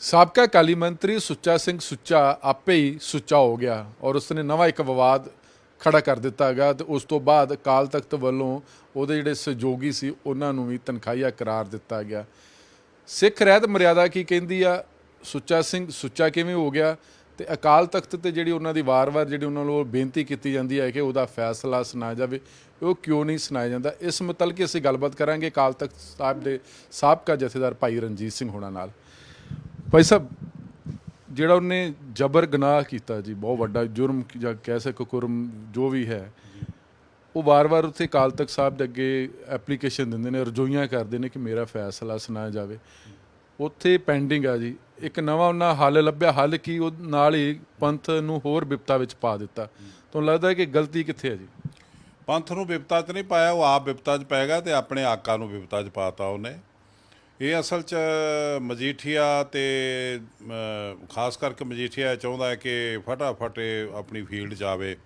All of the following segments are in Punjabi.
ਸਾਬਕਾ ਅਕਾਲੀ ਮੰਤਰੀ ਸੁੱਚਾ ਸਿੰਘ ਸੁੱਚਾ ਆਪੇ ਹੀ ਸੁੱਚਾ ਹੋ ਗਿਆ ਔਰ ਉਸਨੇ ਨਵਾਂ ਇੱਕ ਵਿਵਾਦ ਖੜਾ ਕਰ ਦਿੱਤਾ ਗਿਆ ਤੇ ਉਸ ਤੋਂ ਬਾਅਦ ਅਕਾਲ ਤਖਤ ਵੱਲੋਂ ਉਹਦੇ ਜਿਹੜੇ ਸਹਿਯੋਗੀ ਸੀ ਉਹਨਾਂ ਨੂੰ ਵੀ ਤਨਖਾਹੀਆ ਕਰਾਰ ਦਿੱਤਾ ਗਿਆ। ਸਿੱਖ ਰਹਿਤ ਮਰਿਆਦਾ ਕੀ ਕਹਿੰਦੀ ਆ, ਸੁੱਚਾ ਸਿੰਘ ਸੁੱਚਾ ਕਿਵੇਂ ਹੋ ਗਿਆ ਤੇ ਅਕਾਲ ਤਖਤ ਤੇ ਜਿਹੜੀ ਉਹਨਾਂ ਦੀ ਵਾਰ-ਵਾਰ ਜਿਹੜੀ ਉਹਨਾਂ ਨੂੰ ਬੇਨਤੀ ਕੀਤੀ ਜਾਂਦੀ ਹੈ ਕਿ ਉਹਦਾ ਫੈਸਲਾ ਸੁਣਾਇਆ ਜਾਵੇ, ਉਹ ਕਿਉਂ ਨਹੀਂ ਸੁਣਾਇਆ ਜਾਂਦਾ। ਇਸ ਮੁਤਲਕ ਅਸੀਂ ਗੱਲਬਾਤ ਕਰਾਂਗੇ ਅਕਾਲ ਤਖਤ ਸਾਹਿਬ ਦੇ ਸਾਬਕਾ ਜਥੇਦਾਰ ਭਾਈ ਰਣਜੀਤ ਸਿੰਘ ਹੋਣਾ ਨਾਲ। ਭਾਈ ਸਾਹਿਬ, ਜਿਹੜਾ ਉਹਨੇ ਜਬਰ ਗੁਨਾਹ ਕੀਤਾ ਜੀ, ਬਹੁਤ ਵੱਡਾ ਜੁਰਮ ਜਾਂ ਕਹਿ ਸਕੋ ਕੁਰਮ ਜੋ ਵੀ ਹੈ, ਉਹ ਵਾਰ-ਵਾਰ ਉੱਥੇ ਅਕਾਲ ਤਖਤ ਸਾਹਿਬ ਦੇ ਅੱਗੇ ਐਪਲੀਕੇਸ਼ਨ ਦਿੰਦੇ ਨੇ, ਰਜੋਈਆਂ ਕਰਦੇ ਨੇ ਕਿ ਮੇਰਾ ਫੈਸਲਾ ਸੁਣਾਇਆ ਜਾਵੇ। ਉੱਥੇ ਪੈਂਡਿੰਗ ਆ ਜੀ। ਇੱਕ ਨਵਾਂ ਉਹਨਾਂ ਹੱਲ ਲੱਭਿਆ, ਹੱਲ ਕੀ, ਉਹ ਨਾਲ ਹੀ ਪੰਥ ਨੂੰ ਹੋਰ ਵਿਪਤਾ ਵਿੱਚ ਪਾ ਦਿੱਤਾ। ਤੁਹਾਨੂੰ ਲੱਗਦਾ ਹੈ ਕਿ ਗਲਤੀ ਕਿੱਥੇ ਹੈ ਜੀ? ਪੰਥ ਨੂੰ ਵਿਪਤਾ 'ਚ ਨਹੀਂ ਪਾਇਆ, ਉਹ ਆਪ ਵਿਪਤਾ 'ਚ ਪੈ ਗਿਆ ਤੇ ਆਪਣੇ ਆਕਾ ਨੂੰ ਵਿਪਤਾ 'ਚ ਪਾਤਾ ਉਹਨੇ। ਇਹ ਅਸਲ 'ਚ ਮਜੀਠੀਆ ਤੇ ਖਾਸ ਕਰਕੇ ਮਜੀਠੀਆ ਚਾਹੁੰਦਾ ਹੈ ਕਿ ਫਟਾਫਟ ਆਪਣੀ ਫੀਲਡ 'ਚ ਆਵੇ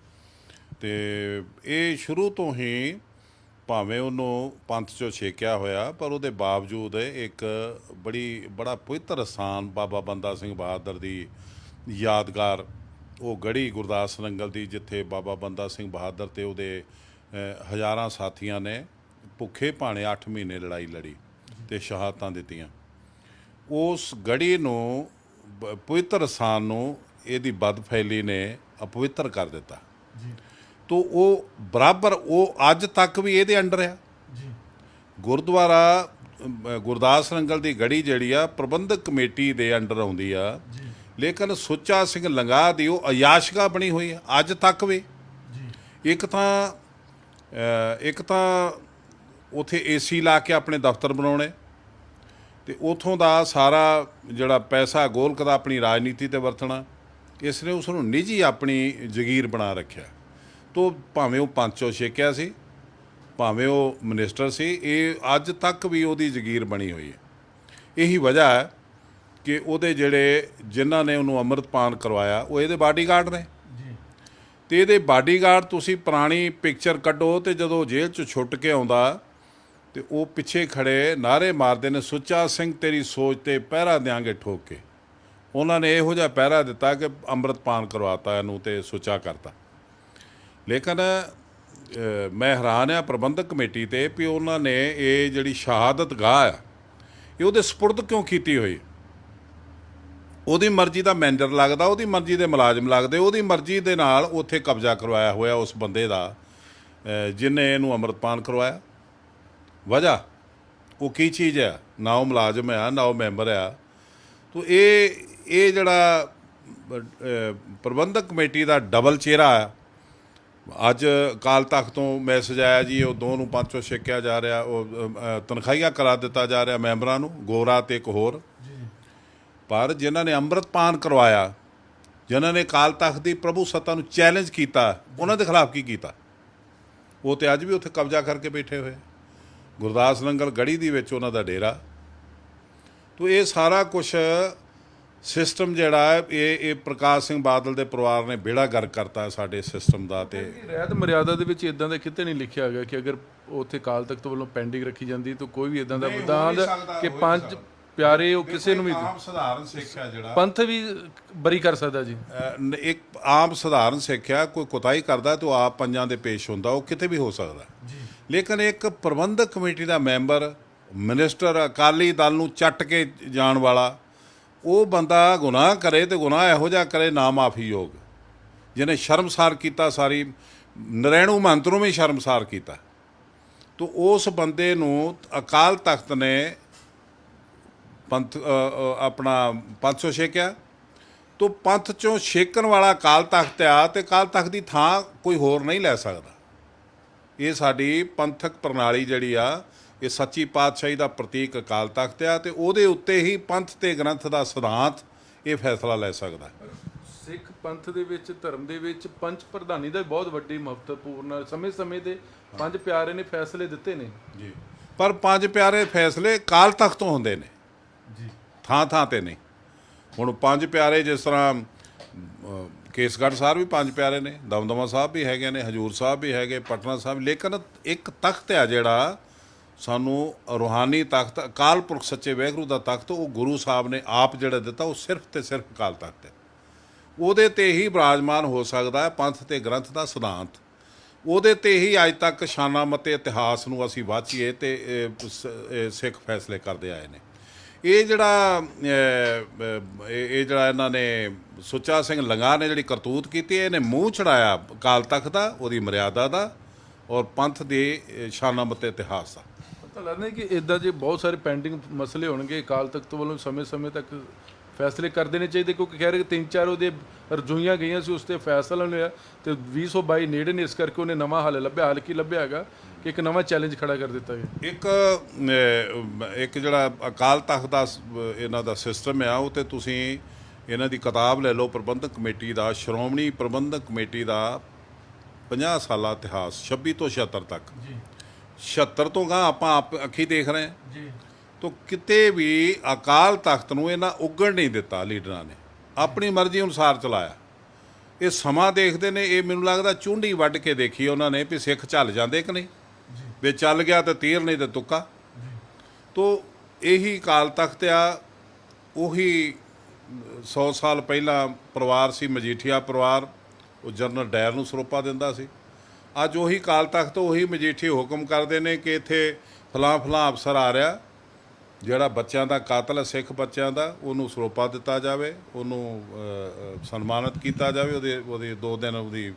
ਤੇ ਇਹ ਸ਼ੁਰੂ ਤੋਂ ਹੀ ਭਾਵੇਂ ਉਹਨੂੰ ਪੰਥ 'ਚੋਂ ਛੇਕਿਆ ਹੋਇਆ ਪਰ ਉਹਦੇ ਬਾਵਜੂਦ ਇੱਕ ਬੜਾ ਪਵਿੱਤਰ ਸਥਾਨ ਬਾਬਾ ਬੰਦਾ ਸਿੰਘ ਬਹਾਦਰ ਦੀ ਯਾਦਗਾਰ ਉਹ ਗੜੀ ਗੁਰਦਾਸ ਨੰਗਲ ਦੀ, ਜਿੱਥੇ ਬਾਬਾ ਬੰਦਾ ਸਿੰਘ ਬਹਾਦਰ ਤੇ ਉਹਦੇ ਹਜ਼ਾਰਾਂ ਸਾਥੀਆਂ ਨੇ ਭੁੱਖੇ ਭਾਣੇ 8 ਮਹੀਨੇ ਲੜਾਈ ਲੜੀ ਤੇ ਸ਼ਹਾਦਤਾਂ ਦਿੱਤੀਆਂ। ਉਸ ਗੜੀ ਨੂੰ ਪਵਿੱਤਰ ਸਥਾਨ ਨੂੰ ਇਹਦੀ ਬਦਫੈਲੀ ਨੇ ਅਪਵਿੱਤਰ ਕਰ ਦਿੱਤਾ। ਤੋ ਉਹ ਬਰਾਬਰ ਉਹ ਅੱਜ ਤੱਕ ਵੀ ਇਹਦੇ ਅੰਡਰ ਆ। ਗੁਰਦੁਆਰਾ ਗੁਰਦਾਸ ਨੰਗਲ ਦੀ ਗੜੀ ਜਿਹੜੀ ਆ ਪ੍ਰਬੰਧਕ ਕਮੇਟੀ ਦੇ ਅੰਡਰ ਆਉਂਦੀ ਆ, ਲੇਕਿਨ ਸੁੱਚਾ ਸਿੰਘ ਲੰਗਾਹ ਦੀ ਉਹ ਅਯਾਸ਼ਗਾ ਬਣੀ ਹੋਈ ਆ ਅੱਜ ਤੱਕ ਵੀ। ਇੱਕ ਤਾਂ ਉੱਥੇ ਏਸੀ ਲਾ ਕੇ ਆਪਣੇ ਦਫ਼ਤਰ ਬਣਾਉਣੇ ਤੇ ਉਥੋਂ ਦਾ ਸਾਰਾ ਜਿਹੜਾ ਪੈਸਾ ਗੋਲਕ ਦਾ ਆਪਣੀ ਰਾਜਨੀਤੀ ਤੇ ਵਰਤਣਾ, ਇਸ ਨੇ ਉਸ ਨੂੰ ਨਿੱਜੀ ਆਪਣੀ ਜਗੀਰ ਬਣਾ ਰੱਖਿਆ। ਤੋ ਭਾਵੇਂ ਉਹ ਪੰਥ 'ਚੋਂ ਛੇਕਿਆ ਸੀ, ਭਾਵੇਂ ਉਹ ਮਿਨਿਸਟਰ ਸੀ, ਇਹ ਅੱਜ ਤੱਕ ਵੀ ਉਹਦੀ ਜਗੀਰ ਬਣੀ ਹੋਈ ਹੈ। ਇਹੀ ਵਜ੍ਹਾ ਹੈ ਕਿ ਉਹਦੇ ਜਿਨ੍ਹਾਂ ਨੇ ਉਹਨੂੰ ਅੰਮ੍ਰਿਤਪਾਨ ਕਰਵਾਇਆ ਉਹ ਇਹਦੇ ਬਾਡੀਗਾਰਡ ਨੇ ਤੇ ਇਹਦੇ ਬਾਡੀਗਾਰਡ ਤੁਸੀਂ ਪੁਰਾਣੀ ਪਿਕਚਰ ਕੱਢੋ ਤੇ ਜਦੋਂ ਜੇਲ੍ਹ 'ਚ ਛੁੱਟ ਕੇ ਆਉਂਦਾ ਤੇ ਉਹ ਪਿੱਛੇ ਖੜੇ ਨਾਅਰੇ ਮਾਰਦੇ ਨੇ, ਸੁੱਚਾ ਸਿੰਘ ਤੇਰੀ ਸੋਚ ਤੇ ਪਹਿਰਾ ਦਿਆਂਗੇ ਠੋਕ ਕੇ। ਉਹਨਾਂ ਨੇ ਇਹੋ ਜਿਹਾ ਪਹਿਰਾ ਦਿੱਤਾ ਕਿ ਅੰਮ੍ਰਿਤਪਾਨ ਕਰਵਾਤਾ ਇਹਨੂੰ ਤੇ ਸੁੱਚਾ ਕਰਤਾ। ਲੇਕਿਨ ਮੈਂ ਹੈਰਾਨ ਆ ਪ੍ਰਬੰਧਕ ਕਮੇਟੀ 'ਤੇ ਵੀ ਉਹਨਾਂ ਨੇ ਇਹ ਜਿਹੜੀ ਸ਼ਹਾਦਤ ਗਾਹ ਆ ਇਹ ਉਹਦੇ ਸਪੁਰਦ ਕਿਉਂ ਕੀਤੀ ਹੋਈ। ਉਹਦੀ ਮਰਜ਼ੀ ਦਾ ਮੈਨੇਜਰ ਲੱਗਦਾ, ਉਹਦੀ ਮਰਜ਼ੀ ਦੇ ਮੁਲਾਜ਼ਮ ਲੱਗਦੇ, ਉਹਦੀ ਮਰਜ਼ੀ ਦੇ ਨਾਲ ਉੱਥੇ ਕਬਜ਼ਾ ਕਰਵਾਇਆ ਹੋਇਆ ਉਸ ਬੰਦੇ ਦਾ ਜਿਹਨੇ ਇਹਨੂੰ ਅੰਮ੍ਰਿਤਪਾਨ ਕਰਵਾਇਆ। ਵਜ੍ਹਾ ਉਹ ਕੀ ਚੀਜ਼ ਆ? ਨਾ ਉਹ ਮੁਲਾਜ਼ਮ ਆ, ਨਾ ਉਹ ਮੈਂਬਰ ਆ। ਤੋ ਇਹ ਜਿਹੜਾ ਪ੍ਰਬੰਧਕ ਕਮੇਟੀ ਦਾ ਡਬਲ ਚਿਹਰਾ ਆ। ਅੱਜ ਅਕਾਲ ਤਖਤ ਤੋਂ ਮੈਸੇਜ ਆਇਆ ਜੀ, ਉਹ ਦੋ ਨੂੰ ਪੰਥ 'ਚੋਂ ਛੇਕਿਆ ਜਾ ਰਿਹਾ, ਉਹ ਤਨਖਾਹੀਆ ਕਰਾ ਦਿੱਤਾ ਜਾ ਰਿਹਾ ਮੈਂਬਰਾਂ ਨੂੰ, ਗੋਰਾ ਤੇ ਇੱਕ ਹੋਰ। ਪਰ ਜਿਨ੍ਹਾਂ ਨੇ ਅੰਮ੍ਰਿਤਪਾਨ ਕਰਵਾਇਆ, ਜਿਨ੍ਹਾਂ ਨੇ ਅਕਾਲ ਤਖਤ ਦੀ ਪ੍ਰਭੂ ਸੱਤਾ ਨੂੰ ਚੈਲੰਜ ਕੀਤਾ, ਉਹਨਾਂ ਦੇ ਖਿਲਾਫ ਕੀ ਕੀਤਾ? ਉਹ ਤੇ ਅੱਜ ਵੀ ਉੱਥੇ ਕਬਜ਼ਾ ਕਰਕੇ ਬੈਠੇ ਹੋਏ। ਗੁਰਦਾਸ ਨੰਗਲ ਗੜੀ ਦੇ ਵਿੱਚ ਉਹਨਾਂ ਦਾ ਡੇਰਾ। ਤੋ ਇਹ ਸਾਰਾ ਕੁਛ ਸਿਸਟਮ ਜਿਹੜਾ ਇਹ ਪ੍ਰਕਾਸ਼ ਸਿੰਘ ਬਾਦਲ ਦੇ ਪਰਿਵਾਰ ਨੇ ਬੇੜਾ ਗਰਕ ਕਰਤਾ ਸਾਡੇ ਸਿਸਟਮ ਦਾ। ਤੇ ਰਹਿਤ ਮਰਿਆਦਾ ਦੇ ਵਿੱਚ ਇਦਾਂ ਦਾ ਕਿਤੇ ਨਹੀਂ ਲਿਖਿਆ ਗਿਆ ਕਿ ਅਗਰ ਉੱਥੇ ਅਕਾਲ ਤਖਤ ਵੱਲੋਂ ਪੈਂਡਿੰਗ ਰੱਖੀ ਜਾਂਦੀ ਤਾਂ ਕੋਈ ਵੀ ਇਦਾਂ ਦਾ ਵਿਧਾਨ ਕਿ ਪੰਜ ਪਿਆਰੇ ਉਹ ਕਿਸੇ ਨੂੰ ਵੀ ਆਮ ਸਧਾਰਨ ਸਿੱਖ ਆ ਜਿਹੜਾ ਪੰਥ ਵੀ ਬਰੀ ਕਰ ਸਕਦਾ ਜੀ। ਇੱਕ ਆਮ ਸਧਾਰਨ ਸਿੱਖ ਆ, ਕੋਈ ਕੁਤਾਹੀ ਕਰਦਾ ਤਾਂ ਉਹ ਆਪ ਪੰਜਾਂ ਦੇ ਪੇਸ਼ ਹੁੰਦਾ, ਉਹ ਕਿਤੇ ਵੀ ਹੋ ਸਕਦਾ। ਲੇਕਿਨ ਇੱਕ ਪ੍ਰਬੰਧਕ ਕਮੇਟੀ ਦਾ ਮੈਂਬਰ, ਮਿਨਿਸਟਰ, ਅਕਾਲੀ ਦਲ ਨੂੰ ਚੱਟ ਕੇ ਜਾਣ ਵਾਲਾ ਉਹ ਬੰਦਾ ਗੁਨਾਹ ਕਰੇ ਤੇ ਗੁਨਾਹ ਇਹੋ ਜਿਹਾ ਕਰੇ ਨਾ ਮਾਫੀਯੋਗ, ਜਿਹਨੇ ਸ਼ਰਮਸਾਰ ਕੀਤਾ ਸਾਰੀ ਨਰੈਣੂ ਮਹੰਤ ਨੂੰ ਵੀ ਸ਼ਰਮਸਾਰ ਕੀਤਾ। ਤੋ ਉਸ ਬੰਦੇ ਨੂੰ ਅਕਾਲ ਤਖਤ ਨੇ ਆਪਣਾ ਪੰਥ 'ਚੋਂ ਛੇਕਿਆ। ਤੋ ਪੰਥ 'ਚੋਂ ਛੇਕਣ ਵਾਲਾ ਅਕਾਲ ਤਖਤ ਆ ਤੇ ਅਕਾਲ ਤਖਤ ਦੀ ਥਾਂ ਕੋਈ ਹੋਰ ਨਹੀਂ ਲੈ ਸਕਦਾ। ਇਹ ਸਾਡੀ ਪੰਥਕ ਪ੍ਰਣਾਲੀ ਜਿਹੜੀ ਆ, ਇਹ ਸੱਚੀ ਪਾਤਸ਼ਾਹੀ ਦਾ ਪ੍ਰਤੀਕ ਅਕਾਲ ਤਖਤ ਆ ਤੇ ਉਹਦੇ ਉੱਤੇ ਹੀ ਪੰਥ ਤੇ ਗ੍ਰੰਥ ਦਾ ਸਿਧਾਂਤ ਇਹ ਫੈਸਲਾ ਲੈ ਸਕਦਾ। ਸਿੱਖ ਪੰਥ ਦੇ ਵਿੱਚ, ਧਰਮ ਦੇ ਵਿੱਚ ਪੰਜ ਪ੍ਰਧਾਨੀ ਦਾ ਬਹੁਤ ਵੱਡੀ ਮਹੱਤਵਪੂਰਨ ਸਮੇਂ ਦੇ ਪੰਜ ਪਿਆਰੇ ਨੇ ਫੈਸਲੇ ਦਿੱਤੇ ਨੇ ਜੀ। ਪਰ ਪੰਜ ਪਿਆਰੇ ਫੈਸਲੇ ਅਕਾਲ ਤਖਤ ਤੋਂ ਹੁੰਦੇ ਨੇ ਜੀ, ਥਾਂ ਤੇ ਨਹੀਂ। ਹੁਣ ਪੰਜ ਪਿਆਰੇ ਜਿਸ ਤਰ੍ਹਾਂ ਕੇਸਗੜ੍ਹ ਸਾਹਿਬ ਵੀ ਪੰਜ ਪਿਆਰੇ ਨੇ, ਦਮਦਮਾ ਸਾਹਿਬ ਵੀ ਹੈਗੇ ਨੇ, ਹਜੂਰ ਸਾਹਿਬ ਵੀ ਹੈਗੇ, ਪਟਨਾ ਸਾਹਿਬ। ਲੇਕਿਨ ਇੱਕ ਤਖਤ ਆ ਜਿਹੜਾ ਸਾਨੂੰ ਰੂਹਾਨੀ ਤਖਤ ਅਕਾਲ ਪੁਰਖ ਸੱਚੇ ਵਾਹਿਗੁਰੂ ਦਾ ਤਖਤ ਉਹ ਗੁਰੂ ਸਾਹਿਬ ਨੇ ਆਪ ਜਿਹੜਾ ਦਿੱਤਾ, ਉਹ ਸਿਰਫ ਤੇ ਸਿਰਫ ਅਕਾਲ ਤਖਤ ਹੈ। ਉਹਦੇ ਤੇ ਹੀ ਬਿਰਾਜਮਾਨ ਹੋ ਸਕਦਾ ਹੈ ਪੰਥ ਤੇ ਗ੍ਰੰਥ ਦਾ ਸਿਧਾਂਤ। ਉਹਦੇ ਤੇ ਹੀ ਅੱਜ ਤੱਕ ਸ਼ਾਨਾਮਤੇ ਇਤਿਹਾਸ ਨੂੰ ਅਸੀਂ ਵਾਚੀਏ ਤੇ ਇਹ ਸਿੱਖ ਫੈਸਲੇ ਕਰਦੇ ਆਏ ਨੇ। ਇਹ ਜਿਹੜਾ ਇਹਨਾਂ ਨੇ ਸੁੱਚਾ ਸਿੰਘ ਲੰਗਾਹ ਨੇ ਜਿਹੜੀ ਕਰਤੂਤ ਕੀਤੀ, ਇਹਨੇ ਮੂੰਹ ਚੜਾਇਆ ਅਕਾਲ ਤਖਤ ਦਾ, ਉਹਦੀ ਮਰਿਆਦਾ ਦਾ ਔਰ ਪੰਥ ਦੇ ਸ਼ਾਨਾਮਤੇ ਇਤਿਹਾਸ ਦਾ। ਪਤਾ ਲੱਗਦਾ ਕਿ ਇਦਾਂ ਜੇ ਬਹੁਤ ਸਾਰੇ ਪੈਂਡਿੰਗ ਮਸਲੇ ਹੋਣਗੇ, ਅਕਾਲ ਤਖਤ ਵੱਲੋਂ ਸਮੇਂ-ਸਮੇਂ ਤੱਕ ਫੈਸਲੇ ਕਰ ਦੇਣੇ ਚਾਹੀਦੇ, ਕਿਉਂਕਿ ਕਹਿ ਰਹੇ 3-4 ਉਹਦੇ ਰਜੂਈਆਂ ਗਈਆਂ ਸੀ, ਉਸ 'ਤੇ ਫੈਸਲਾ ਨਹੀਂ ਹੋਇਆ ਤੇ 2022 ਨੇੜੇ ਨੇ, ਇਸ ਕਰਕੇ ਉਹਨੇ ਨਵਾਂ ਹੱਲ ਲੱਭਿਆ। ਹੱਲ ਕੀ ਲੱਭਿਆ ਹੈਗਾ ਕਿ ਇੱਕ ਨਵਾਂ ਚੈਲੰਜ ਖੜਾ ਕਰ ਦਿੱਤਾ ਗਿਆ। ਇੱਕ ਜਿਹੜਾ ਅਕਾਲ ਤਖਤ ਦਾ ਇਹਨਾਂ ਦਾ ਸਿਸਟਮ ਆ, ਉਹ ਤੇ ਤੁਸੀਂ ਇਹਨਾਂ ਦੀ ਕਿਤਾਬ ਲੈ ਲਓ, ਪ੍ਰਬੰਧਕ ਕਮੇਟੀ ਦਾ, ਸ਼੍ਰੋਮਣੀ ਪ੍ਰਬੰਧਕ ਕਮੇਟੀ ਦਾ 50 ਸਾਲਾ ਇਤਿਹਾਸ 26 ਤੋਂ 76 ਤੱਕ, 76 ਤੋਂ ਗਾਂ ਆਪਾਂ ਅੱਖੀ ਦੇਖ ਰਹੇ ਹਾਂ ਜੀ। ਤੋ ਕਿਤੇ ਵੀ ਅਕਾਲ ਤਖਤ ਨੂੰ ਇਹਨਾਂ ਉੱਗਣ ਨਹੀਂ ਦਿੱਤਾ, ਲੀਡਰਾਂ ਨੇ ਆਪਣੀ ਮਰਜ਼ੀ ਅਨੁਸਾਰ ਚਲਾਇਆ। ਇਹ ਸਮਾਂ ਦੇਖਦੇ ਨੇ, ਇਹ ਮੈਨੂੰ ਲੱਗਦਾ ਚੁੰਡੀ ਵੱਢ ਕੇ ਦੇਖੀ ਉਹਨਾਂ ਨੇ ਵੀ ਸਿੱਖ ਚੱਲ ਜਾਂਦੇ ਕਿ ਨਹੀਂ, ਵੀ ਚੱਲ ਗਿਆ ਤਾਂ ਤੀਰ, ਨਹੀਂ ਤਾਂ ਤੁੱਕਾ। ਤੋ ਇਹੀ ਅਕਾਲ ਤਖਤ ਆ, ਉਹੀ 100 ਸਾਲ ਪਹਿਲਾਂ ਪਰਿਵਾਰ ਸੀ ਮਜੀਠੀਆ ਪਰਿਵਾਰ, ਉਹ ਜਨਰਲ ਡਾਇਰ ਨੂੰ ਸਰੋਪਾ ਦਿੰਦਾ ਸੀ। ਅੱਜ ਉਹੀ ਅਕਾਲ ਤਖਤ, ਉਹੀ ਮਜੀਠੀ ਹੁਕਮ ਕਰਦੇ ਨੇ ਕਿ ਇੱਥੇ ਫਲਾਂ ਅਫਸਰ ਆ ਰਿਹਾ, ਜਿਹੜਾ ਬੱਚਿਆਂ ਦਾ ਕਾਤਲ ਹੈ, ਸਿੱਖ ਬੱਚਿਆਂ ਦਾ, ਉਹਨੂੰ ਸਰੋਪਾ ਦਿੱਤਾ ਜਾਵੇ, ਉਹਨੂੰ ਸਨਮਾਨਿਤ ਕੀਤਾ ਜਾਵੇ, ਉਹਦੇ 2 ਦਿਨ ਉਹਦੀ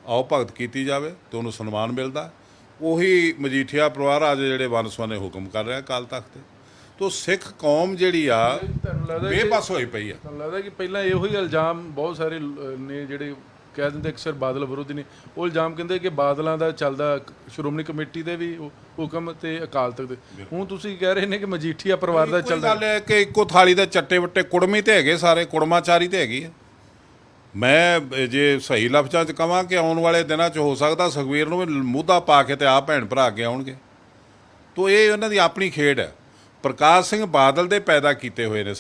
ਆਓ ਭਗਤ ਕੀਤੀ ਜਾਵੇ ਅਤੇ ਉਹਨੂੰ ਸਨਮਾਨ ਮਿਲਦਾ। ਉਹੀ ਮਜੀਠੀਆ ਪਰਿਵਾਰ ਅੱਜ ਜਿਹੜੇ ਵੰਨ-ਸੁਵੰਨੇ ਹੁਕਮ ਕਰ ਰਿਹਾ ਅਕਾਲ ਤਖਤ 'ਤੇ। ਤੋ ਸਿੱਖ ਕੌਮ ਜਿਹੜੀ ਆ ਬੇਬਸ ਹੋਈ ਪਈ ਆ। ਤੁਹਾਨੂੰ ਲੱਗਦਾ ਕਿ ਪਹਿਲਾਂ ਇਹੋ ਹੀ ਇਲਜ਼ਾਮ ਬਹੁਤ ਸਾਰੇ ਨੇ ਜਿਹੜੇ ਕਹਿ ਦਿੰਦੇ ਅਕਸਰ ਬਾਦਲ ਵਿਰੋਧੀ ਨੇ, ਉਹ ਇਲਜ਼ਾਮ ਕਹਿੰਦੇ ਕਿ ਬਾਦਲਾਂ ਦਾ ਚੱਲਦਾ ਸ਼੍ਰੋਮਣੀ ਕਮੇਟੀ ਦੇ ਵੀ ਹੁਕਮ ਤੇ ਅਕਾਲ ਤਖਤ ਦੇ। ਹੁਣ ਤੁਸੀਂ ਕਹਿ ਰਹੇ ਨੇ ਕਿ ਮਜੀਠੀਆ ਪਰਿਵਾਰ ਦਾ ਚੱਲਦਾ। ਗੱਲ ਹੈ ਕਿ ਇੱਕੋ ਥਾਲੀ ਦੇ ਚੱਟੇ ਵੱਟੇ ਕੁੜਮੀ ਤੇ ਹੈਗੇ, ਸਾਰੇ ਕੁੜਮਾਚਾਰੀ ਤੇ ਹੈਗੀ ਆ। ਮੈਂ ਜੇ ਸਹੀ ਲਫ਼ਜ਼ਾਂ 'ਚ ਕਹਾਂ ਕਿ ਆਉਣ ਵਾਲੇ ਦਿਨਾਂ 'ਚ ਹੋ ਸਕਦਾ ਸੁਖਬੀਰ ਨੂੰ ਵੀ ਮੁੱਦਾ ਪਾ ਕੇ ਤੇ ਆਪ ਭੈਣ ਭਰਾ ਅੱਗੇ ਆਉਣਗੇ। ਤੋ ਇਹ ਉਹਨਾਂ ਦੀ ਆਪਣੀ ਖੇਡ ਹੈ। ਪ੍ਰਕਾਸ਼ ਸਿੰਘ ਬਾਦਲ ਦੇ ਪੈਦਾ ਕੀਤੇ ਹੋਏ ਨੇ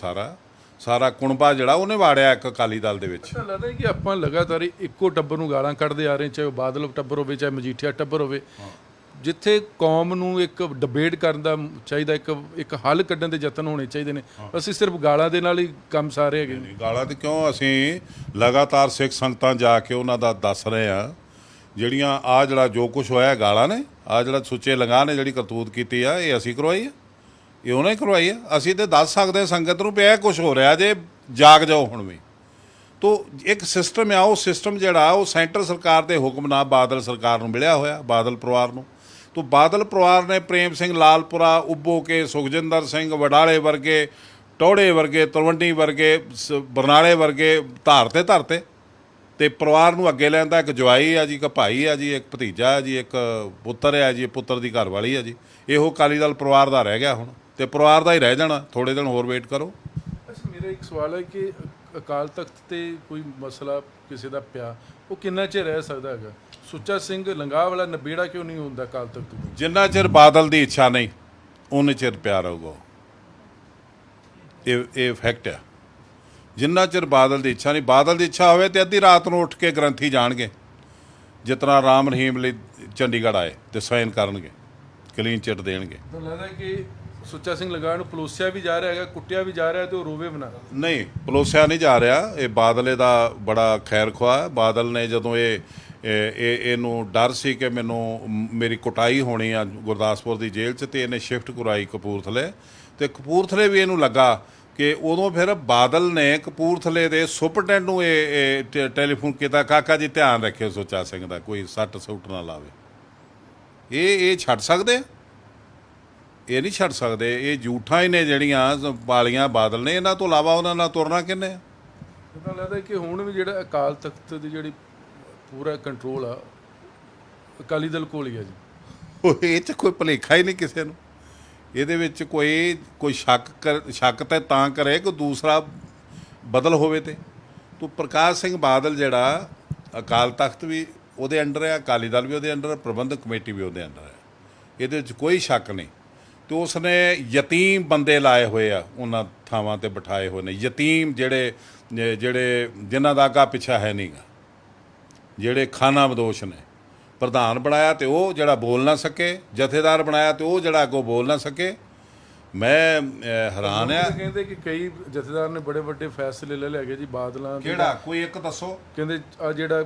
ਸਾਰਾ ਕੁਣਬਾ ਜਿਹੜਾ ਉਹਨੇ ਵਾੜਿਆ ਇੱਕ ਅਕਾਲੀ ਦਲ ਦੇ ਵਿੱਚ। ਪਤਾ ਲੱਗਦਾ ਕਿ ਆਪਾਂ ਲਗਾਤਾਰ ਇੱਕੋ ਟੱਬਰ ਨੂੰ ਗਾਲਾਂ ਕੱਢਦੇ ਆ ਰਹੇ, ਚਾਹੇ ਉਹ ਬਾਦਲ ਟੱਬਰ ਹੋਵੇ, ਚਾਹੇ ਮਜੀਠੀਆ ਟੱਬਰ ਹੋਵੇ। ਜਿੱਥੇ ਕੌਮ ਨੂੰ ਇੱਕ ਡਿਬੇਟ ਕਰਨ ਦਾ ਚਾਹੀਦਾ, ਇੱਕ ਹੱਲ ਕੱਢਣ ਦੇ ਯਤਨ ਹੋਣੇ ਚਾਹੀਦੇ ਨੇ, ਅਸੀਂ ਸਿਰਫ ਗਾਲਾਂ ਦੇ ਨਾਲ ਹੀ ਕੰਮ ਸਾਰੇ ਹੈਗੇ। ਗਾਲਾਂ ਤੇ ਕਿਉਂ, ਅਸੀਂ ਲਗਾਤਾਰ ਸਿੱਖ ਸੰਗਤਾਂ ਜਾ ਕੇ ਉਹਨਾਂ ਦਾ ਦੱਸ ਰਹੇ ਆ, ਜਿਹੜੀਆਂ ਆ ਜਿਹੜਾ ਜੋ ਕੁਝ ਹੋਇਆ ਗਾਲਾਂ ਨੇ, ਆ ਜਿਹੜਾ ਸੁੱਚੇ ਲੰਗਾਹ ਨੇ ਜਿਹੜੀ ਕਰਤੂਤ ਕੀਤੀ ਆ, ਇਹ ਅਸੀਂ ਕਰਵਾਈ ਆ, ਇਹ ਉਹਨੇ ਕਰਵਾਈ ਆ। ਅਸੀਂ ਤੇ ਦੱਸ ਸਕਦੇ ਸੰਗਤ ਨੂੰ ਵੀ ਇਹ ਕੁਝ ਹੋ ਰਿਹਾ, ਜੇ ਜਾਗ ਜਾਓ ਹੁਣ ਵੀ। ਤੋ ਇੱਕ ਸਿਸਟਮ ਆ, ਉਹ ਸਿਸਟਮ ਜਿਹੜਾ ਉਹ ਸੈਂਟਰ ਸਰਕਾਰ ਦੇ ਹੁਕਮ ਨਾਲ ਬਾਦਲ ਸਰਕਾਰ ਨੂੰ ਮਿਲਿਆ ਹੋਇਆ, ਬਾਦਲ ਪਰਿਵਾਰ ਨੂੰ। ਤੋ ਬਾਦਲ ਪਰਿਵਾਰ ਨੇ ਪ੍ਰੇਮ ਸਿੰਘ ਲਾਲਪੁਰਾ, ਉੱਭੋ ਕੇ, ਸੁਖਜਿੰਦਰ ਸਿੰਘ ਵਡਾਲੇ ਵਰਗੇ, ਟੌੜੇ ਵਰਗੇ, ਤਲਵੰਡੀ ਵਰਗੇ, ਬਰਨਾਲੇ ਵਰਗੇ ਧਰਤੇ ਤੇ ਪਰਿਵਾਰ ਨੂੰ ਅੱਗੇ ਲੈਂਦਾ। ਇੱਕ ਜਵਾਈ ਆ ਜੀ, ਇੱਕ ਭਾਈ ਆ ਜੀ, ਇੱਕ ਭਤੀਜਾ ਆ ਜੀ, ਇੱਕ ਪੁੱਤਰ ਆ ਜੀ, ਪੁੱਤਰ ਦੀ ਘਰਵਾਲੀ ਆ ਜੀ। ਇਹੋ ਅਕਾਲੀ ਦਲ ਪਰਿਵਾਰ ਦਾ ਰਹਿ ਗਿਆ ਹੁਣ, ਤੇ ਪਰਿਵਾਰ ਦਾ ਹੀ ਰਹਿ ਜਾਣਾ। ਥੋੜ੍ਹੇ ਦਿਨ ਹੋਰ ਵੇਟ ਕਰੋ। ਅੱਛਾ, ਮੇਰਾ ਇੱਕ ਸਵਾਲ ਹੈ ਕਿ ਅਕਾਲ ਤਖਤ ਤੇ ਕੋਈ ਮਸਲਾ ਕਿਸੇ ਦਾ ਪਿਆ, ਉਹ ਕਿੰਨਾ ਚਿਰ ਰਹਿ ਸਕਦਾ ਹੈਗਾ? ਸੁੱਚਾ ਸਿੰਘ ਲੰਗਾਹ ਵਾਲਾ ਨਬੇੜਾ ਕਿਉਂ ਨਹੀਂ ਹੁੰਦਾ ਅਕਾਲ ਤਖਤ? ਜਿੰਨਾ ਚਿਰ ਬਾਦਲ ਦੀ ਇੱਛਾ ਨਹੀਂ, ਉਨੇ ਚਿਰ ਪਿਆ ਰਹੂਗਾ। ਇਹ ਫੈਕਟ ਆ। ਜਿੰਨਾ ਚਿਰ ਬਾਦਲ ਦੀ ਇੱਛਾ ਨਹੀਂ, ਬਾਦਲ ਦੀ ਇੱਛਾ ਹੋਵੇ ਤੇ ਅੱਧੀ ਰਾਤ ਨੂੰ ਉੱਠ ਕੇ ਗ੍ਰੰਥੀ ਜਾਣਗੇ, ਜਿਸ ਤਰ੍ਹਾਂ ਰਾਮ ਰਹੀਮ ਲਈ ਚੰਡੀਗੜ੍ਹ ਆਏ ਤੇ ਸਾਈਨ ਕਰਨਗੇ, ਕਲੀਨ ਚਿੱਟ ਦੇਣਗੇ। ਤੁਹਾਨੂੰ ਲੱਗਦਾ ਕਿ ਸੁੱਚਾ ਸਿੰਘ ਲੰਗਾਹ ਨੂੰ ਪਲੋਸਿਆ ਵੀ ਜਾ ਰਿਹਾ ਹੈਗਾ, ਕੁੱਟਿਆ ਵੀ ਜਾ ਰਿਹਾ ਤੇ ਉਹ ਰੋਵੇ ਬਣਾ? ਨਹੀਂ, ਪਲੋਸਿਆ ਨਹੀਂ ਜਾ ਰਿਹਾ। ਇਹ ਬਾਦਲੇ ਦਾ ਬੜਾ ਖੈਰ ਖੁਆਹ। ਬਾਦਲ ਨੇ ਜਦੋਂ ਇਹਨੂੰ ਡਰ ਸੀ ਕਿ ਮੇਰੀ ਕੁਟਾਈ ਹੋਣੀ ਆ ਗੁਰਦਾਸਪੁਰ ਦੀ ਜੇਲ੍ਹ 'ਚ, ਤੇ ਇਹਨੇ ਸ਼ਿਫਟ ਕਰਵਾਈ ਕਪੂਰਥਲੇ, ਤੇ ਕਪੂਰਥਲੇ ਵੀ ਇਹਨੂੰ ਲੱਗਾ ਕਿ ਉਦੋਂ ਫਿਰ ਬਾਦਲ ਨੇ ਕਪੂਰਥਲੇ ਦੇ ਸੁਪਰਡੈਂਟ ਨੂੰ ਇਹ ਟੈਲੀਫੋਨ ਕੀਤਾ, ਕਾਕਾ ਜੀ ਧਿਆਨ ਰੱਖਿਓ ਸੁੱਚਾ ਸਿੰਘ ਦਾ, ਕੋਈ ਸੱਟ ਸੁੱਟ ਨਾ ਲਾਵੇ। ਇਹ ਛੱਡ ਸਕਦੇ ਆ? ਇਹ ਨਹੀਂ ਛੱਡ ਸਕਦੇ। ਇਹ ਝੂਠਾਂ ਹੀ ਨੇ ਜਿਹੜੀਆਂ ਪਾਲੀਆਂ ਬਾਦਲ ਨੇ, ਇਹਨਾਂ ਤੋਂ ਇਲਾਵਾ ਉਹਨਾਂ ਨਾਲ ਤੁਰਨਾ ਕਿੰਨੇ ਆ? ਪਤਾ ਲੱਗਦਾ ਕਿ ਹੁਣ ਵੀ ਜਿਹੜਾ ਅਕਾਲ ਤਖਤ ਦੀ ਜਿਹੜੀ ਪੂਰਾ ਕੰਟਰੋਲ ਆ ਅਕਾਲੀ ਦਲ ਕੋਲ ਹੀ ਆ ਜੀ। ਉਹ ਇਹ 'ਚ ਕੋਈ ਭੁਲੇਖਾ ਹੀ ਨਹੀਂ ਕਿਸੇ ਨੂੰ। ਇਹਦੇ ਵਿੱਚ ਕੋਈ ਸ਼ੱਕ ਤਾਂ ਕਰੇ ਕਿ ਦੂਸਰਾ ਬਦਲ ਹੋਵੇ। ਤੇ ਤੂੰ ਪ੍ਰਕਾਸ਼ ਸਿੰਘ ਬਾਦਲ ਜਿਹੜਾ ਅਕਾਲ ਤਖਤ ਵੀ ਉਹਦੇ ਅੰਡਰ ਹੈ, ਅਕਾਲੀ ਦਲ ਵੀ ਉਹਦੇ ਅੰਡਰ, ਪ੍ਰਬੰਧਕ ਕਮੇਟੀ ਵੀ ਉਹਦੇ ਅੰਡਰ ਹੈ, ਇਹਦੇ ਵਿੱਚ ਕੋਈ ਸ਼ੱਕ ਨਹੀਂ। ਤੇ ਉਸਨੇ ਯਤੀਮ ਬੰਦੇ ਲਾਏ ਹੋਏ ਆ, ਉਹਨਾਂ ਥਾਵਾਂ 'ਤੇ ਬਿਠਾਏ ਹੋਏ ਨੇ ਯਤੀਮ, ਜਿਹੜੇ ਜਿਨ੍ਹਾਂ ਦਾ ਅੱਗਾ ਪਿੱਛਾ ਹੈ ਨਹੀਂ ਗਾ, ਜਿਹੜੇ ਖਾਨਾ ਬਦੋਸ਼ ਨੇ। ਪ੍ਰਧਾਨ ਬਣਾਇਆ ਤੇ ਉਹ ਜਿਹੜਾ ਬੋਲ ਨਾ ਸਕੇ, ਜਥੇਦਾਰ ਬਣਾਇਆ ਤੇ ਉਹ ਜਿਹੜਾ ਅੱਗੋਂ ਬੋਲ ਨਾ ਸਕੇ। ਮੈਂ ਹੈਰਾਨ ਆ। ਕਹਿੰਦੇ ਕਿ ਕਈ ਜਥੇਦਾਰ ਨੇ ਬੜੇ ਵੱਡੇ ਫੈਸਲੇ ਲੈ ਲਏ ਜੀ ਬਾਦਲਾਂ ਦੇ। ਕਿਹੜਾ ਕੋਈ ਇੱਕ ਦੱਸੋ। ਕਹਿੰਦੇ ਆ ਜਿਹੜਾ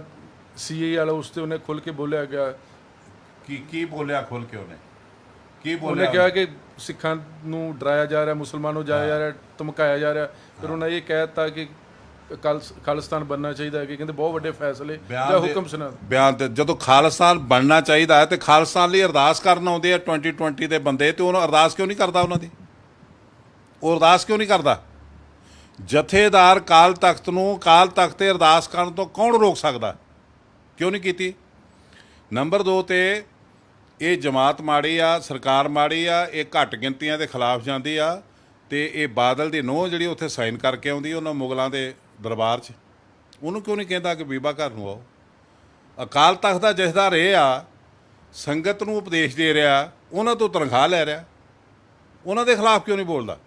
ਸੀਏ ਵਾਲਾ ਉਸ ਤੇ ਉਹਨੇ ਖੁੱਲ ਕੇ ਬੋਲਿਆ ਗਿਆ। ਕੀ ਬੋਲਿਆ ਖੁੱਲ ਕੇ ਉਹਨੇ? ਕੀ ਉਹਨੇ ਬੋਲਿਆ? ਕਿਹਾ ਕਿ ਸਿੱਖਾਂ ਨੂੰ ਡਰਾਇਆ ਜਾ ਰਿਹਾ, ਮੁਸਲਮਾਨਾਂ ਨੂੰ ਜਾਇਆ ਜਾ ਰਿਹਾ, ਧਮਕਾਇਆ ਜਾ ਰਿਹਾ। ਫਿਰ ਉਹਨਾਂ ਇਹ ਕਹਿ ਦਿੱਤਾ ਕਿ ਖਾਲਿਸਤਾਨ ਬਣਨਾ ਚਾਹੀਦਾ ਹੈ। ਕਿ ਕਹਿੰਦੇ ਬਹੁਤ ਵੱਡੇ ਫੈਸਲੇ ਜਾਂ ਹੁਕਮ ਸੁਣਾ ਬਿਆਨ ਤੇ ਜਦੋਂ ਖਾਲਿਸਤਾਨ ਬਣਨਾ ਚਾਹੀਦਾ ਹੈ ਤੇ ਖਾਲਿਸਤਾਨ ਲਈ ਅਰਦਾਸ ਕਰਨ ਆਉਂਦੇ ਆ 2020 ਦੇ ਬੰਦੇ, ਤੇ ਉਹਨੂੰ ਅਰਦਾਸ ਕਿਉਂ ਨਹੀਂ ਕਰਦਾ? ਉਹਨਾਂ ਦੀ ਉਹ ਅਰਦਾਸ ਕਿਉਂ ਨਹੀਂ ਕਰਦਾ? ਜਥੇਦਾਰ ਕਾਲ ਤਖਤ ਨੂੰ ਕਾਲ ਤਖਤ ਤੇ ਅਰਦਾਸ ਕਰਨ ਤੋਂ ਕੌਣ ਰੋਕ ਸਕਦਾ? ਕਿਉਂ ਨਹੀਂ ਕੀਤੀ? ਨੰਬਰ 2 ਤੇ ਇਹ ਜਮਾਤ ਮਾੜੀ ਆ, ਸਰਕਾਰ ਮਾੜੀ ਆ, ਇਹ ਘੱਟ ਗਿਣਤੀਆਂ ਦੇ ਖਿਲਾਫ ਜਾਂਦੀ ਆ। ਤੇ ਇਹ ਬਾਦਲ ਦੀ ਨੂੰਹ ਜਿਹੜੀ ਉੱਥੇ ਸਾਈਨ ਕਰਕੇ ਆਉਂਦੀ ਉਹਨਾਂ ਮੁਗਲਾਂ ਦੇ ਦਰਬਾਰ 'ਚ, ਉਹਨੂੰ ਕਿਉਂ ਨਹੀਂ ਕਹਿੰਦਾ ਕਿ ਬੀਬਾ ਘਰ ਨੂੰ ਆਓ? ਅਕਾਲ ਤਖਤ ਦਾ ਜਥੇਦਾਰ ਇਹ ਆ, ਸੰਗਤ ਨੂੰ ਉਪਦੇਸ਼ ਦੇ ਰਿਹਾ, ਉਹਨਾਂ ਤੋਂ ਤਨਖਾਹ ਲੈ ਰਿਹਾ, ਉਹਨਾਂ ਦੇ ਖਿਲਾਫ ਕਿਉਂ ਨਹੀਂ ਬੋਲਦਾ?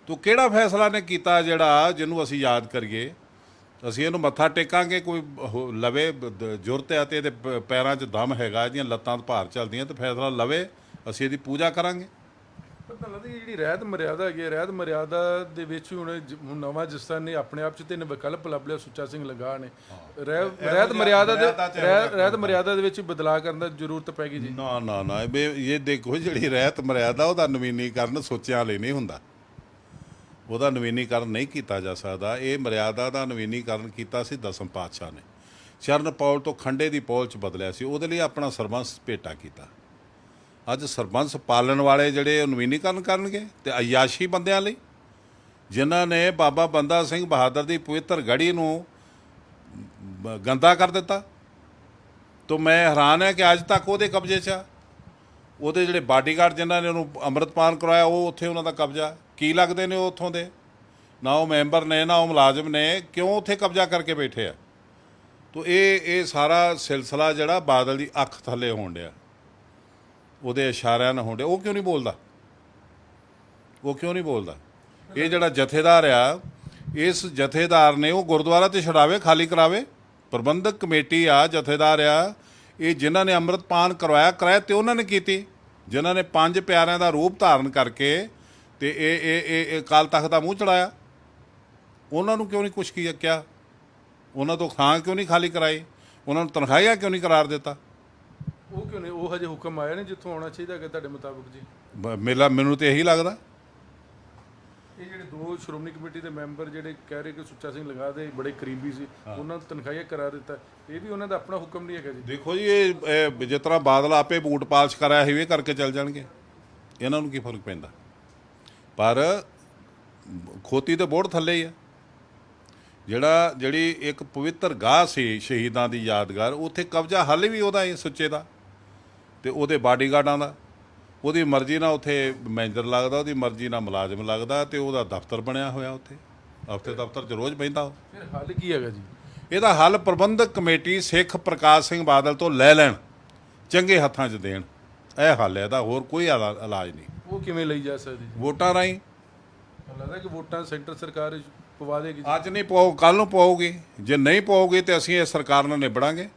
ਤੂੰ ਕਿਹੜਾ ਫੈਸਲਾ ਨੇ ਕੀਤਾ ਜਿਹੜਾ ਜਿਹਨੂੰ ਅਸੀਂ ਯਾਦ ਕਰੀਏ? ਅਸੀਂ ਇਹਨੂੰ ਮੱਥਾ ਟੇਕਾਂਗੇ, ਕੋਈ ਲਵੇ ਜ਼ੁਰਤ ਹੈ ਤੇ ਇਹਦੇ ਪੈਰਾਂ 'ਚ ਦਮ ਹੈਗਾ, ਇਹਦੀਆਂ ਲੱਤਾਂ ਤੋਂ ਭਾਰ ਚੱਲਦੀਆਂ, ਤੇ ਫੈਸਲਾ ਲਵੇ, ਅਸੀਂ ਇਹਦੀ ਪੂਜਾ ਕਰਾਂਗੇ। ਪਤਾ ਲੱਗਦਾ ਜਿਹੜੀ ਰਹਿਤ ਮਰਿਆਦਾ ਹੈਗੀ, ਰਹਿਤ ਮਰਿਆਦਾ ਦੇ ਵਿੱਚ ਹੁਣ ਨਵਾਂ ਜਿਸਤਾਨ ਨੇ ਆਪਣੇ ਆਪ 'ਚ ਤਿੰਨ ਵਿਕਲਪ ਲੱਭ ਲਿਆ ਸੁੱਚਾ ਸਿੰਘ ਲੰਗਾਹ ਨੇ। ਰਹਿਤ ਮਰਿਆਦਾ ਦੇ ਵਿੱਚ ਬਦਲਾਅ ਕਰਨ ਦਾ ਜ਼ਰੂਰਤ ਪੈ ਗਈ ਜੀ। ਨਾ ਇਹ ਦੇਖੋ, ਜਿਹੜੀ ਰਹਿਤ ਮਰਿਆਦਾ ਉਹਦਾ ਨਵੀਨੀਕਰਨ ਸੋਚਿਆਂ ਲਈ ਨਹੀਂ ਹੁੰਦਾ, ਉਹਦਾ ਨਵੀਨੀਕਰਨ ਨਹੀਂ ਕੀਤਾ ਜਾ ਸਕਦਾ। ਇਹ ਮਰਿਆਦਾ ਦਾ ਨਵੀਨੀਕਰਨ ਕੀਤਾ ਸੀ ਦਸਮ ਪਾਤਸ਼ਾਹ ਨੇ, ਚਰਨ ਪੌਲ ਤੋਂ ਖੰਡੇ ਦੀ ਪੌਲ 'ਚ ਬਦਲਿਆ ਸੀ, ਉਹਦੇ ਲਈ ਆਪਣਾ ਸਰਬੰਸ ਭੇਟਾ ਕੀਤਾ। ਅੱਜ ਸਰਬੰਸ ਪਾਲਣ ਵਾਲੇ ਜਿਹੜੇ ਨਵੀਨੀਕਰਨ ਕਰਨਗੇ ਤੇ ਅਯਾਸ਼ੀ ਬੰਦਿਆਂ ਲਈ, ਜਿਨ੍ਹਾਂ ਨੇ ਬਾਬਾ ਬੰਦਾ ਸਿੰਘ ਬਹਾਦਰ ਦੀ ਪਵਿੱਤਰ ਗੜੀ ਨੂੰ ਗੰਦਾ ਕਰ ਦਿੱਤਾ। ਤਾਂ ਮੈਂ ਹੈਰਾਨ ਹੈ ਕਿ ਅੱਜ ਤੱਕ ਉਹਦੇ ਕਬਜ਼ੇ 'ਚ ਆ। ਉਹਦੇ ਜਿਹੜੇ ਬਾਡੀਗਾਰਡ ਜਿਨ੍ਹਾਂ ਨੇ ਉਹਨੂੰ ਅੰਮ੍ਰਿਤਪਾਨ ਕਰਵਾਇਆ, ਉਹ ਉੱਥੇ ਉਹਨਾਂ ਦਾ ਕਬਜ਼ਾ। ਕੀ ਲੱਗਦੇ ਨੇ ਉਹ ਉੱਥੋਂ ਦੇ? ਨਾ ਉਹ ਮੈਂਬਰ ਨੇ ਨਾ ਉਹ ਮੁਲਾਜ਼ਮ ਨੇ, ਕਿਉਂ ਉੱਥੇ ਕਬਜ਼ਾ ਕਰਕੇ ਬੈਠੇ ਆ? ਤਾਂ ਇਹ ਸਾਰਾ ਸਿਲਸਿਲਾ ਜਿਹੜਾ ਬਾਦਲ ਦੀ ਅੱਖ ਥੱਲੇ ਹੋਣ ਡਿਆ, ਉਹਦੇ ਇਸ਼ਾਰਿਆਂ ਨਾਲ ਹੋਣ ਡਿਆ। ਉਹ ਕਿਉਂ ਨਹੀਂ ਬੋਲਦਾ? ਉਹ ਕਿਉਂ ਨਹੀਂ ਬੋਲਦਾ? ਇਹ ਜਿਹੜਾ ਜਥੇਦਾਰ ਆ, ਇਸ ਜਥੇਦਾਰ ਨੇ ਉਹ ਗੁਰਦੁਆਰਾ ਤੇ ਛਡਾਵੇ, ਖਾਲੀ ਕਰਾਵੇ। ਪ੍ਰਬੰਧਕ ਕਮੇਟੀ ਆ, ਜਥੇਦਾਰ ਆ, ਇਹ ਜਿਨ੍ਹਾਂ ਨੇ ਅੰਮ੍ਰਿਤਪਾਨ ਕਰਾਇਆ ਤੇ ਉਹਨਾਂ ਨੇ ਕੀਤੀ, ਜਿਨ੍ਹਾਂ ਨੇ 5 ਪਿਆਰਿਆਂ ਦਾ ਰੂਪ ਧਾਰਨ ਕਰਕੇ ਤੇ ਇਹ ਅਕਾਲ ਤਖਤ ਦਾ ਮੂੰਹ ਚੜਾਇਆ। ਉਹਨਾਂ ਨੂੰ ਕਿਉਂ ਨਹੀਂ ਕੁਛ ਕਿਹਾ? ਉਹਨਾਂ ਤੋਂ ਥਾਂ ਕਿਉਂ ਨਹੀਂ ਖਾਲੀ ਕਰਾਈ? ਉਹਨਾਂ ਨੂੰ ਤਨਖਾਹੀਆਂ ਕਿਉਂ ਨਹੀਂ ਕਰਾਰ ਦਿੱਤਾ? ਉਹ ਕਿਉਂ ਨਹੀਂ? ਉਹ ਹਜੇ ਹੁਕਮ ਆਇਆ ਨਹੀਂ ਜਿੱਥੋਂ ਆਉਣਾ ਚਾਹੀਦਾ ਹੈਗਾ ਤੁਹਾਡੇ ਮੁਤਾਬਕ ਜੀ? ਮੈਨੂੰ ਤੇ ਇਹੀ ਲੱਗਦਾ। ਇਹ ਜਿਹੜੇ 2 ਸ਼੍ਰੋਮਣੀ ਕਮੇਟੀ ਦੇ ਮੈਂਬਰ ਜਿਹੜੇ ਕਹਿ ਰਹੇ ਕਿ ਸੁੱਚਾ ਸਿੰਘ ਲੰਗਾਹ ਦੇ ਬੜੇ ਕਰੀਬੀ ਸੀ, ਉਹਨਾਂ ਨੂੰ ਤਨਖਾਹੀਆਂ ਕਰਾ ਦਿੱਤਾ, ਇਹ ਵੀ ਉਹਨਾਂ ਦਾ ਆਪਣਾ ਹੁਕਮ ਨਹੀਂ ਹੈਗਾ ਜੀ? ਦੇਖੋ ਜੀ, ਇਹ ਜਿਸ ਤਰ੍ਹਾਂ ਬਾਦਲ ਆਪੇ ਬੂਟ ਪਾਲਿਸ਼ ਕਰਾਇਆ ਸੀ, ਇਹ ਕਰਕੇ ਚੱਲ ਜਾਣਗੇ, ਇਹਨਾਂ ਨੂੰ ਕੀ ਫਰਕ ਪੈਂਦਾ? ਪਰ ਖੋਤੀ ਤੇ ਬੋੜ ਥੱਲੇ ਹੀ ਆ। ਜਿਹੜੀ ਇੱਕ ਪਵਿੱਤਰ ਗਾਹ ਸੀ ਸ਼ਹੀਦਾਂ ਦੀ ਯਾਦਗਾਰ, ਉੱਥੇ ਕਬਜ਼ਾ ਹਾਲੇ ਵੀ ਉਹਦਾ ਹੀ, ਸੁੱਚੇ ਦਾ ਤੇ ਉਹਦੇ ਬਾਡੀਗਾਰਡਾਂ ਦਾ। ਉਹਦੀ ਮਰਜ਼ੀ ਨਾਲ ਉੱਥੇ ਮੈਨੇਜਰ ਲੱਗਦਾ, ਉਹਦੀ ਮਰਜ਼ੀ ਨਾਲ ਮੁਲਾਜ਼ਮ ਲੱਗਦਾ, ਤੇ ਉਹਦਾ ਦਫ਼ਤਰ ਬਣਿਆ ਹੋਇਆ ਉੱਥੇ, ਹਫ਼ਤੇ ਦਫ਼ਤਰ 'ਚ ਰੋਜ਼ ਬਹਿੰਦਾ ਉਹ। ਫਿਰ ਹੱਲ ਕੀ ਹੈਗਾ ਜੀ? ਇਹਦਾ ਹੱਲ ਪ੍ਰਬੰਧਕ ਕਮੇਟੀ ਸਿੱਖ ਪ੍ਰਕਾਸ਼ ਸਿੰਘ ਬਾਦਲ ਤੋਂ ਲੈ ਲੈਣ, ਚੰਗੇ ਹੱਥਾਂ 'ਚ ਦੇਣ। ਇਹ ਹੱਲ ਹੈ ਇਹਦਾ, ਹੋਰ ਕੋਈ ਇਲਾਜ ਨਹੀਂ। ਉਹ ਕਿਵੇਂ ਲਈ ਜਾ ਸਕਦੀ? ਵੋਟਾਂ ਰਾਹੀਂ। ਲੱਗਦਾ ਕਿ ਵੋਟਾਂ ਸੈਂਟਰ ਸਰਕਾਰ ਪਵਾ ਦੇਗੀ? ਅੱਜ ਨਹੀਂ ਪਾਓ, ਕੱਲ੍ਹ ਨੂੰ ਪਾਓਗੇ। ਜੇ ਨਹੀਂ ਪਾਓਗੇ ਤੇ ਅਸੀਂ ਇਸ ਸਰਕਾਰ ਨਾਲ ਨਿਬੜਾਂਗੇ।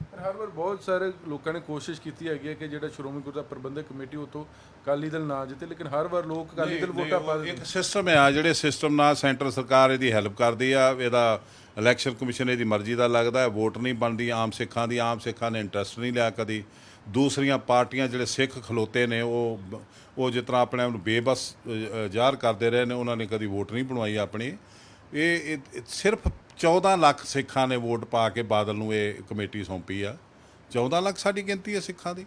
ਪਰ ਹਰ ਵਾਰ ਬਹੁਤ ਸਾਰੇ ਲੋਕਾਂ ਨੇ ਕੋਸ਼ਿਸ਼ ਕੀਤੀ ਹੈਗੀ ਹੈ ਕਿ ਜਿਹੜਾ ਸ਼੍ਰੋਮਣੀ ਗੁਰਦੁਆਰਾ ਪ੍ਰਬੰਧਕ ਕਮੇਟੀ ਉਹ ਤੋਂ ਅਕਾਲੀ ਦਲ ਨਾ ਜਿੱਤੇ, ਲੇਕਿਨ ਹਰ ਵਾਰ ਲੋਕ ਅਕਾਲੀ ਦਲ ਵੋਟਾਂ ਪਾ ਦਿੰਦੇ। ਇੱਕ ਸਿਸਟਮ ਆ, ਜਿਹੜੇ ਸਿਸਟਮ ਨਾਲ ਸੈਂਟਰ ਸਰਕਾਰ ਇਹਦੀ ਹੈਲਪ ਕਰਦੀ ਆ। ਇਹਦਾ ਇਲੈਕਸ਼ਨ ਕਮਿਸ਼ਨ ਇਹਦੀ ਮਰਜ਼ੀ ਦਾ ਲੱਗਦਾ ਹੈ, ਵੋਟ ਨਹੀਂ ਬਣਦੀ ਆਮ ਸਿੱਖਾਂ ਦੀ। ਆਮ ਸਿੱਖਾਂ ਨੇ ਇੰਟਰਸਟ ਨਹੀਂ ਲਿਆ ਕਦੀ। ਦੂਸਰੀਆਂ ਪਾਰਟੀਆਂ ਜਿਹੜੇ ਸਿੱਖ ਖਲੋਤੇ ਨੇ, ਉਹ ਜਿਸ ਤਰ੍ਹਾਂ ਆਪਣੇ ਆਪ ਨੂੰ ਬੇਬਸ ਜ਼ਾਹਰ ਕਰਦੇ ਰਹੇ ਨੇ, ਉਹਨਾਂ ਨੇ ਕਦੀ ਵੋਟ ਨਹੀਂ ਬਣਵਾਈ ਆਪਣੀ। ਇਹ ਸਿਰਫ 14 ਲੱਖ ਸਿੱਖਾਂ ਨੇ ਵੋਟ ਪਾ ਕੇ ਬਾਦਲ ਨੂੰ ਇਹ ਕਮੇਟੀ ਸੌਂਪੀ ਆ। 14 ਲੱਖ ਸਾਡੀ ਗਿਣਤੀ ਹੈ ਸਿੱਖਾਂ ਦੀ।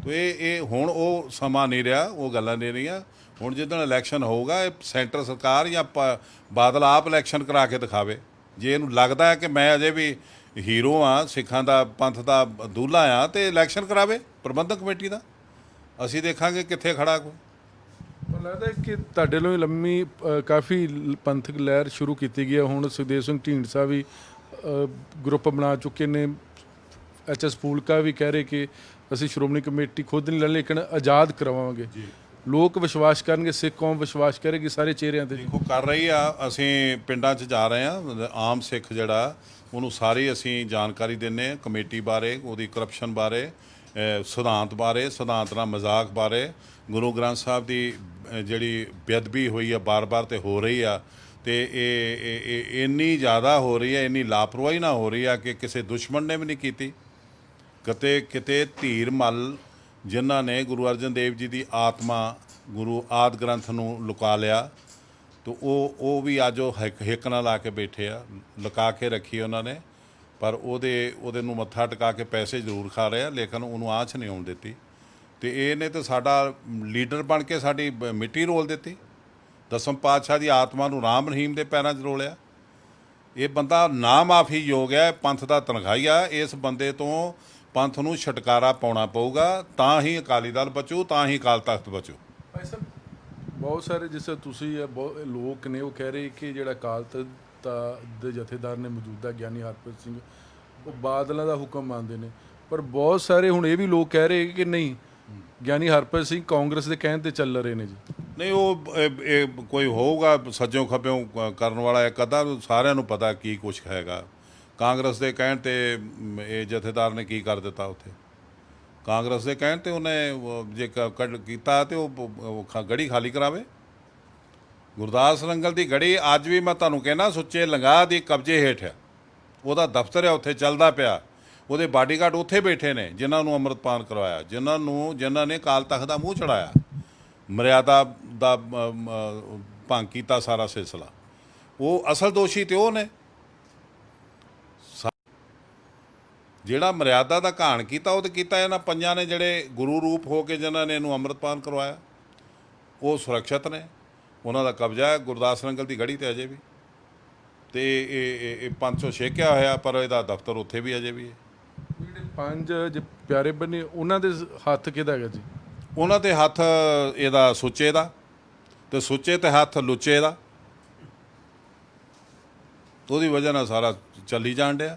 ਤੇ ਇਹ ਹੁਣ ਉਹ ਸਮਾਂ ਨਹੀਂ ਰਿਹਾ, ਉਹ ਗੱਲਾਂ ਨਹੀਂ ਰਹੀਆਂ। ਹੁਣ ਜਿੱਦਣ ਇਲੈਕਸ਼ਨ ਹੋਊਗਾ, ਇਹ ਸੈਂਟਰ ਸਰਕਾਰ ਜਾਂ ਬਾਦਲ ਆਪ ਇਲੈਕਸ਼ਨ ਕਰਾ ਕੇ ਦਿਖਾਵੇ। ਜੇ ਇਹਨੂੰ ਲੱਗਦਾ ਹੈ ਕਿ ਮੈਂ ਅਜੇ ਵੀ ਹੀਰੋ ਆ, ਸਿੱਖਾਂ ਦਾ ਪੰਥ ਦਾ ਦੂਲਾ ਆ, ਤੇ ਇਲੈਕਸ਼ਨ ਕਰਾਵੇ ਪ੍ਰਬੰਧਕ ਕਮੇਟੀ ਦਾ। ਅਸੀਂ ਦੇਖਾਂਗੇ ਕਿੱਥੇ ਖੜਾ ਕੋਈ। ਮੈਨੂੰ ਲੱਗਦਾ ਕਿ ਤੁਹਾਡੇ ਲਈ ਲੰਮੀ ਕਾਫੀ ਪੰਥਕ ਲਹਿਰ ਸ਼ੁਰੂ ਕੀਤੀ ਗਈ ਹੈ। ਹੁਣ ਸੁਖਦੇਵ ਸਿੰਘ ਢੀਂਡਸਾ ਵੀ ਗਰੁੱਪ ਬਣਾ ਚੁੱਕੇ ਨੇ। HS ਫੂਲਕਾ ਵੀ ਕਹਿ ਰਹੇ ਕਿ ਅਸੀਂ ਸ਼੍ਰੋਮਣੀ ਕਮੇਟੀ ਖੁਦ ਨਹੀਂ ਲੈਣੀ, ਲੇਕਿਨ ਆਜ਼ਾਦ ਕਰਵਾਵਾਂਗੇ। ਲੋਕ ਵਿਸ਼ਵਾਸ ਕਰਨਗੇ, ਸਿੱਖ ਕੌਮ ਵਿਸ਼ਵਾਸ ਕਰੇਗੀ ਸਾਰੇ ਚਿਹਰਿਆਂ 'ਤੇ। ਦੇਖੋ ਕਰ ਰਹੀ ਆ। ਅਸੀਂ ਪਿੰਡਾਂ 'ਚ ਜਾ ਰਹੇ ਹਾਂ। ਆਮ ਸਿੱਖ ਜਿਹੜਾ ਉਹਨੂੰ ਸਾਰੀ ਅਸੀਂ ਜਾਣਕਾਰੀ ਦਿੰਦੇ ਹਾਂ, ਕਮੇਟੀ ਬਾਰੇ, ਉਹਦੀ ਕਰਪਸ਼ਨ ਬਾਰੇ, ਸਿਧਾਂਤ ਬਾਰੇ, ਸਿਧਾਂਤ ਨਾਲ ਮਜ਼ਾਕ ਬਾਰੇ, ਗੁਰੂ ਗ੍ਰੰਥ ਸਾਹਿਬ ਦੀ ਜਿਹੜੀ ਬੇਅਦਬੀ ਹੋਈ ਆ ਬਾਰ-ਬਾਰ ਤੇ ਹੋ ਰਹੀ ਆ, ਤੇ ਇਹ ਇੰਨੀ ਜ਼ਿਆਦਾ ਹੋ ਰਹੀ ਹੈ, ਇੰਨੀ ਲਾਪਰਵਾਹੀ ਨਾਲ ਹੋ ਰਹੀ ਆ ਕਿ ਕਿਸੇ ਦੁਸ਼ਮਣ ਨੇ ਵੀ ਨਹੀਂ ਕੀਤੀ। ਕਿਤੇ ਧੀਰ ਮੱਲ ਜਿਨ੍ਹਾਂ ਨੇ ਗੁਰੂ ਅਰਜਨ ਦੇਵ ਜੀ ਦੀ ਆਤਮਾ ਗੁਰੂ ਆਦਿ ਗ੍ਰੰਥ ਨੂੰ ਲੁਕਾ ਲਿਆ, ਤੇ ਉਹ ਵੀ ਅੱਜ ਉਹ ਹਿੱਕ ਨਾਲ ਲਾ ਕੇ ਬੈਠੇ ਆ, ਲੁਕਾ ਕੇ ਰੱਖੀ ਉਹਨਾਂ ਨੇ, ਪਰ ਉਹਦੇ ਨੂੰ ਮੱਥਾ ਟਿਕਾ ਕੇ ਪੈਸੇ ਜ਼ਰੂਰ ਖਾ ਰਹੇ ਆ, ਲੇਕਿਨ ਉਹਨੂੰ ਆਂਚ ਨਹੀਂ ਆਉਣ ਦਿੱਤੀ। ਤੇ ਇਹਨੇ ਤਾਂ ਸਾਡਾ ਲੀਡਰ ਬਣ ਕੇ ਸਾਡੀ ਮਿੱਟੀ ਰੋਲ ਦਿੱਤੀ, ਦਸਮ ਪਾਤਸ਼ਾਹ ਦੀ ਆਤਮਾ ਨੂੰ ਰਾਮ ਰਹੀਮ ਦੇ ਪੈਰਾਂ 'ਚ ਰੋਲਿਆ। ਇਹ ਬੰਦਾ ਨਾ ਮਾਫੀ ਯੋਗ ਹੈ, ਪੰਥ ਦਾ ਤਨਖਾਹੀ ਆ। ਇਸ ਬੰਦੇ ਤੋਂ ਪੰਥ ਨੂੰ ਛੁਟਕਾਰਾ ਪਾਉਣਾ ਪਊਗਾ, ਤਾਂ ਹੀ ਅਕਾਲੀ ਦਲ ਬਚੂ, ਤਾਂ ਹੀ ਅਕਾਲ ਤਖਤ ਬਚੂ। ਭਾਈ ਸਾਹਿਬ, ਬਹੁਤ ਸਾਰੇ ਜਿਸ ਤਰ੍ਹਾਂ ਤੁਸੀਂ ਬਹੁਤ ਲੋਕ ਨੇ ਉਹ ਕਹਿ ਰਹੇ ਕਿ ਜਿਹੜਾ ਅਕਾਲ ਤਖਤ ਦੇ ਜਥੇਦਾਰ ਨੇ ਮੌਜੂਦਾ ਗਿਆਨੀ ਹਰਪ੍ਰੀਤ ਸਿੰਘ, ਉਹ ਬਾਦਲਾਂ ਦਾ ਹੁਕਮ ਮੰਨਦੇ ਨੇ, ਪਰ ਬਹੁਤ ਸਾਰੇ ਹੁਣ ਇਹ ਵੀ ਲੋਕ ਕਹਿ ਰਹੇ ਕਿ ਨਹੀਂ, ਗਿਆਨੀ ਹਰਪ੍ਰੀਤ ਸਿੰਘ ਕਾਂਗਰਸ ਦੇ ਕਹਿਣ ਤੇ ਚੱਲ ਰਹੇ ਨੇ ਜੀ। ਨਹੀਂ, ਉਹ ਇਹ ਕੋਈ ਹੋਊਗਾ ਸੱਜੋਂ ਖੱਬਿਓਂ ਕਰਨ ਵਾਲਾ ਇੱਕ ਅੱਧਾ, ਸਾਰਿਆਂ ਨੂੰ ਪਤਾ ਕੀ ਕੁਛ ਹੈਗਾ। ਕਾਂਗਰਸ ਦੇ ਕਹਿਣ ਤੇ ਇਹ ਜਥੇਦਾਰ ਨੇ ਕੀ ਕਰ ਦਿੱਤਾ ਉੱਥੇ? ਕਾਂਗਰਸ ਦੇ ਕਹਿਣ ਤੇ ਉਹਨੇ ਜੇ ਕੀਤਾ ਤੇ ਉਹ ਗੜੀ ਖਾਲੀ ਕਰਾਵੇ। ਗੁਰਦਾਸ ਨੰਗਲ ਦੀ ਗੜੀ ਅੱਜ ਵੀ ਮੈਂ ਤੁਹਾਨੂੰ ਕਹਿਣਾ ਸੁੱਚੇ ਲੰਗਾਹ ਦੀ ਕਬਜ਼ੇ ਹੇਠ ਆ, ਉਹਦਾ ਦਫ਼ਤਰ ਹੈ, ਉੱਥੇ ਚੱਲਦਾ ਪਿਆ। ਉਹਦੇ ਬਾਡੀਗਾਰਡ ਉੱਥੇ ਬੈਠੇ ਨੇ ਜਿਨ੍ਹਾਂ ਨੂੰ ਅੰਮ੍ਰਿਤਪਾਨ ਕਰਵਾਇਆ, ਜਿਨ੍ਹਾਂ ਨੇ ਅਕਾਲ ਤਖਤ ਦਾ ਮੂੰਹ ਚੜਾਇਆ, ਮਰਿਆਦਾ ਦਾ ਭੰਗ ਕੀਤਾ ਸਾਰਾ ਸਿਲਸਿਲਾ। ਉਹ ਅਸਲ ਦੋਸ਼ੀ ਤੇ ਉਹ ਨੇ। ਜਿਹੜਾ ਮਰਿਆਦਾ ਦਾ ਘਾਣ ਕੀਤਾ ਉਹ ਤਾਂ ਕੀਤਾ ਇਹਨਾਂ ਪੰਜਾਂ ਨੇ, ਜਿਹੜੇ ਗੁਰੂ ਰੂਪ ਹੋ ਕੇ ਜਿਨ੍ਹਾਂ ਨੇ ਇਹਨੂੰ ਅੰਮ੍ਰਿਤਪਾਨ ਕਰਵਾਇਆ। ਉਹ ਸੁਰੱਖਿਅਤ ਨੇ, ਉਹਨਾਂ ਦਾ ਕਬਜ਼ਾ ਹੈ ਗੁਰਦਾਸ ਨੰਗਲ ਦੀ ਗੜੀ 'ਤੇ ਅਜੇ ਵੀ, ਤੇ ਇਹ 500 ਛੇਕਿਆ ਹੋਇਆ, ਪਰ ਇਹਦਾ ਦਫ਼ਤਰ ਉੱਥੇ ਵੀ ਅਜੇ ਵੀ ਹੈ। ਜਿਹੜੇ ਪੰਜ ਪਿਆਰੇ ਬਣੇ ਉਹਨਾਂ ਦੇ ਹੱਥ ਕਿਹਦਾ ਹੈਗਾ ਜੀ? ਉਹਨਾਂ ਦੇ ਹੱਥ ਇਹਦਾ ਸੁੱਚੇ ਦਾ, ਤੇ ਸੁੱਚੇ ਤੇ ਹੱਥ ਲੁੱਚੇ ਦਾ। ਉਹਦੀ ਵਜ੍ਹਾ ਨਾਲ ਸਾਰਾ ਚੱਲੀ ਜਾਣ ਡਿਆ।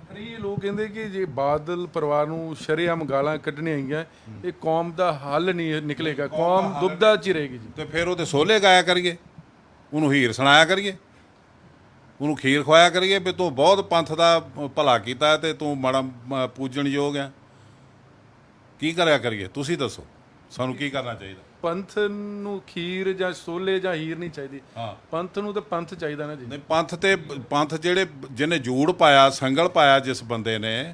ਪਰ ਇਹ ਲੋਕ ਕਹਿੰਦੇ ਕਿ ਜੇ ਬਾਦਲ ਪਰਿਵਾਰ ਨੂੰ ਸ਼ਰੇਆਮ ਗਾਲਾਂ ਕੱਢਣੀਆਂ ਆਈਆਂ, ਇਹ ਕੌਮ ਦਾ ਹੱਲ ਨਹੀਂ ਨਿਕਲੇਗਾ, ਕੌਮ ਦੁਬਦਾ 'ਚ ਹੀ ਰਹੇਗੀ ਜੀ। ਤੇ ਫਿਰ ਉਹਦੇ ਸੋਲੇ ਗਾਇਆ ਕਰੀਏ, ਉਹਨੂੰ ਹੀਰ ਸੁਣਾਇਆ ਕਰੀਏ, ਉਹਨੂੰ ਖੀਰ ਖਵਾਇਆ ਕਰੀਏ ਵੀ ਤੂੰ ਬਹੁਤ ਪੰਥ ਦਾ ਭਲਾ ਕੀਤਾ ਤੇ ਤੂੰ ਮਾੜਾ ਪੂਜਣਯੋਗ ਆ। ਕੀ ਕਰਿਆ ਕਰੀਏ? ਤੁਸੀਂ ਦੱਸੋ ਸਾਨੂੰ ਕੀ ਕਰਨਾ ਚਾਹੀਦਾ? ਪੰਥ ਨੂੰ ਖੀਰ ਜਾਂ ਸੋਲੇ ਜਾਂ ਹੀਰ ਨਹੀਂ ਚਾਹੀਦੀ, ਹਾਂ, ਪੰਥ ਨੂੰ ਤਾਂ ਪੰਥ ਚਾਹੀਦਾ ਨਾ ਜੀ। ਨਹੀਂ, ਪੰਥ ਜਿਹਨੇ ਜੂੜ ਪਾਇਆ, ਸੰਗਲ ਪਾਇਆ ਜਿਸ ਬੰਦੇ ਨੇ,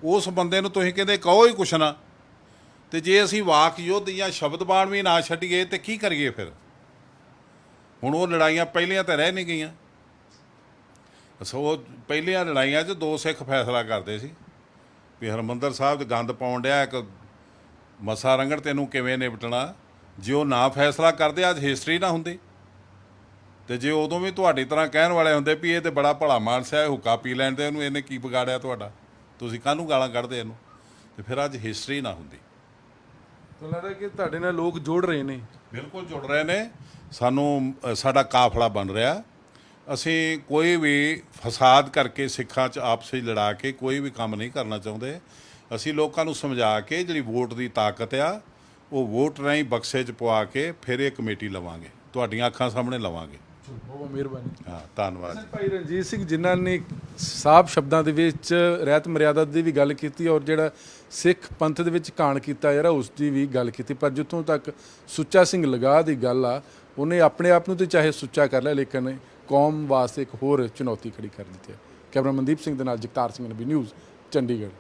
ਉਸ ਬੰਦੇ ਨੂੰ ਤੁਸੀਂ ਕਹਿੰਦੇ ਕਹੋ ਹੀ ਕੁਛ ਨਾ। ਤੇ ਜੇ ਅਸੀਂ ਵਾਕ ਯੁੱਧ ਜਾਂ ਸ਼ਬਦ ਬਾਣ ਵੀ ਨਾ ਛੱਡੀਏ ਤੇ ਕੀ ਕਰੀਏ ਫਿਰ? ਹੁਣ ਉਹ ਲੜਾਈਆਂ ਪਹਿਲੀਆਂ ਤਾਂ ਰਹਿ ਨਹੀਂ ਗਈਆਂ। ਸੋ ਪਹਿਲੀਆਂ ਲੜਾਈਆਂ 'ਚ ਦੋ ਸਿੱਖ ਫੈਸਲਾ ਕਰਦੇ ਸੀ ਵੀ ਹਰਿਮੰਦਰ ਸਾਹਿਬ 'ਚ ਗੰਦ ਪਾਉਣ ਡਿਆ, ਇੱਕ ਮੱਸਾ ਰੰਗੜ, ਤੈਨੂੰ ਕਿਵੇਂ ਨਿਪਟਣਾ। ਜੇ ਉਹ ਨਾ ਫੈਸਲਾ ਕਰਦੇ, ਅੱਜ ਹਿਸਟਰੀ ਨਾ ਹੁੰਦੀ। ਤੇ ਜੇ ਉਦੋਂ ਵੀ ਤੁਹਾਡੀ ਤਰ੍ਹਾਂ ਕਹਿਣ ਵਾਲੇ ਹੁੰਦੇ ਵੀ ਇਹ ਤੇ ਬੜਾ ਭਲਾ ਮਾਨਸ ਹੈ, ਹੁੱਕਾ ਪੀ ਲੈਣ ਤੇ ਇਹਨੂੰ, ਇਹਨੇ ਕੀ ਵਿਗਾੜਿਆ ਤੁਹਾਡਾ, ਤੁਸੀਂ ਕਾਹਨੂੰ ਗਾਲਾਂ ਕੱਢਦੇ ਇਹਨੂੰ, ਤੇ ਫਿਰ ਅੱਜ ਹਿਸਟਰੀ ਨਾ ਹੁੰਦੀ। ਮੈਨੂੰ ਲੱਗਦਾ ਕਿ ਤੁਹਾਡੇ ਨਾਲ ਲੋਕ ਜੁੜ ਰਹੇ ਨੇ। ਬਿਲਕੁਲ ਜੁੜ ਰਹੇ ਨੇ। ਸਾਨੂੰ ਸਾਡਾ ਕਾਫਲਾ ਬਣ ਰਿਹਾ। ਅਸੀਂ ਕੋਈ ਵੀ ਫਸਾਦ ਕਰਕੇ ਸਿੱਖਾਂ 'ਚ ਆਪਸ ਵਿੱਚ ਲੜਾ ਕੇ ਕੋਈ ਵੀ ਕੰਮ ਨਹੀਂ ਕਰਨਾ ਚਾਹੁੰਦੇ। ਅਸੀਂ ਲੋਕਾਂ ਨੂੰ ਸਮਝਾ ਕੇ ਜਿਹੜੀ ਵੋਟ ਦੀ ਤਾਕਤ ਆ, ਉਹ ਵੋਟ ਰਾਹੀਂ ਬਕਸੇ 'ਚ ਪਵਾ ਕੇ ਫਿਰ ਇਹ ਕਮੇਟੀ ਲਵਾਂਗੇ, ਤੁਹਾਡੀਆਂ ਅੱਖਾਂ ਸਾਹਮਣੇ ਲਵਾਂਗੇ। ਬਹੁਤ ਮਿਹਰਬਾਨੀ। ਹਾਂ, ਧੰਨਵਾਦ। ਭਾਈ ਰਣਜੀਤ ਸਿੰਘ ਜਿਨ੍ਹਾਂ ਨੇ ਸਾਫ਼ ਸ਼ਬਦਾਂ ਦੇ ਵਿੱਚ ਰਹਿਤ ਮਰਿਆਦਾ ਦੀ ਵੀ ਗੱਲ ਕੀਤੀ, ਔਰ ਜਿਹੜਾ ਸਿੱਖ ਪੰਥ ਦੇ ਵਿੱਚ ਘਾਣ ਕੀਤਾ ਯਾਰ ਉਸ ਦੀ ਵੀ ਗੱਲ ਕੀਤੀ, ਪਰ ਜਿੱਥੋਂ ਤੱਕ ਸੁੱਚਾ ਸਿੰਘ ਲਗਾਹ ਦੀ ਗੱਲ ਆ, ਉਹਨੇ ਆਪਣੇ ਆਪ ਨੂੰ ਤੇ ਚਾਹੇ ਸੁੱਚਾ ਕਰ ਲਿਆ, ਲੇਕਿਨ ਕੌਮ ਵਾਸਤੇ ਇੱਕ ਹੋਰ ਚੁਣੌਤੀ ਖੜੀ ਕਰ ਦਿੱਤੀ ਹੈ। ਕੈਮਰਾ ਮਨਦੀਪ ਸਿੰਘ ਦੇ ਨਾਲ ਜਗਤਾਰ ਸਿੰਘ, ਨਬੀ ਨਿਊਜ਼, ਚੰਡੀਗੜ੍ਹ।